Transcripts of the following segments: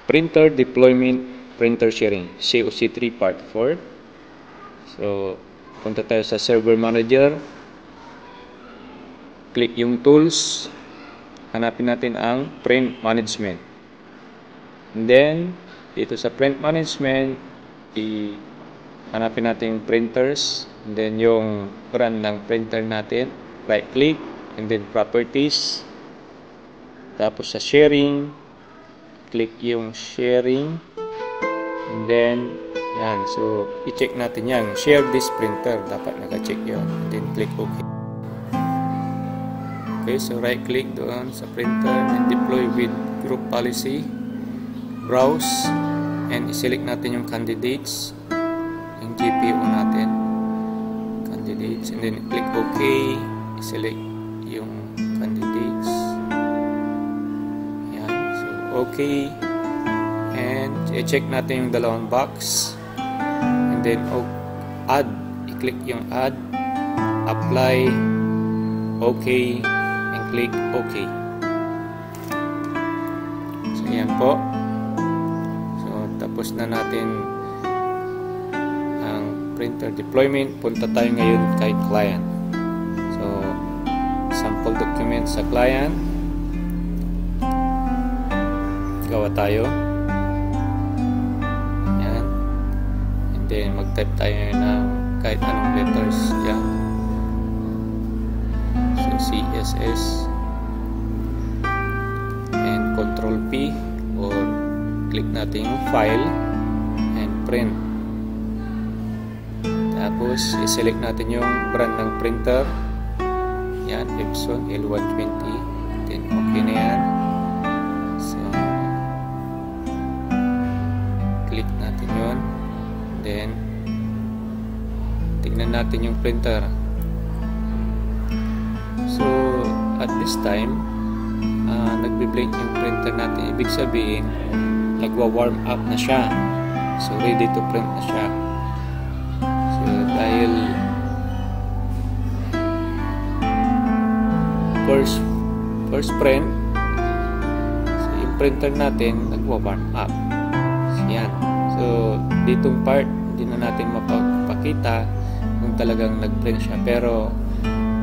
Printer deployment, printer sharing, COC3 part 4. So, punta tayo sa server manager. Click yung tools. Hanapin natin ang print management. And then, dito sa print management, hanapin natin yung printers. And then, yung brand ng printer natin. Right click. And then, properties. Tapos sa sharing, click yung sharing. And then, yan. So, i-check natin yan. Share this printer. Dapat naka-check yun. And then, click OK. Okay, so right click doon sa printer and deploy with group policy. Browse and i-select natin yung candidates. Yung GPU natin. Candidates. And then click OK. I-select yung candidates. Yan. So, OK. And i-check natin yung dalawang box. And then add. I-click yung add. Apply. OK. Click OK. So, yan po. So, tapos na natin ang printer deployment. Punta tayo ngayon kay client. So, sample document sa client. Gawa tayo. Yan. And then, mag-type tayo ng kahit anong letters dyan. CSS and Control P or click natin yung file and print. Tapos i-select natin yung brand ng printer. Yan, Epson L120. Then okay na yan. So click natin yun. Then tignan natin yung printer. So, at this time, nagbe-blink yung printer natin. Ibig sabihin, nagwa-warm up na siya. So, ready to print na siya. So, dahil first print, so, yung printer natin, nagwa-warm up. So, yan. So, ditong part, hindi na natin mapapakita kung talagang nag-print siya. Pero,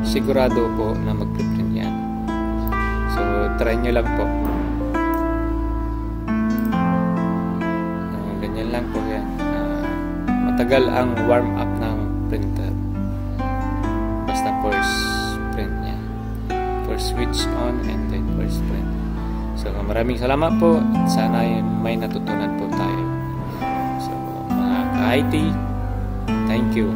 sigurado po na mag-print yan. So, try nyo lang po. Ganyan lang po yan. Matagal ang warm up ng printer. Basta first print niya. First switch on and then first print. So, maraming salamat po. Sana may natutunan po tayo. So, mga ka-IT, thank you.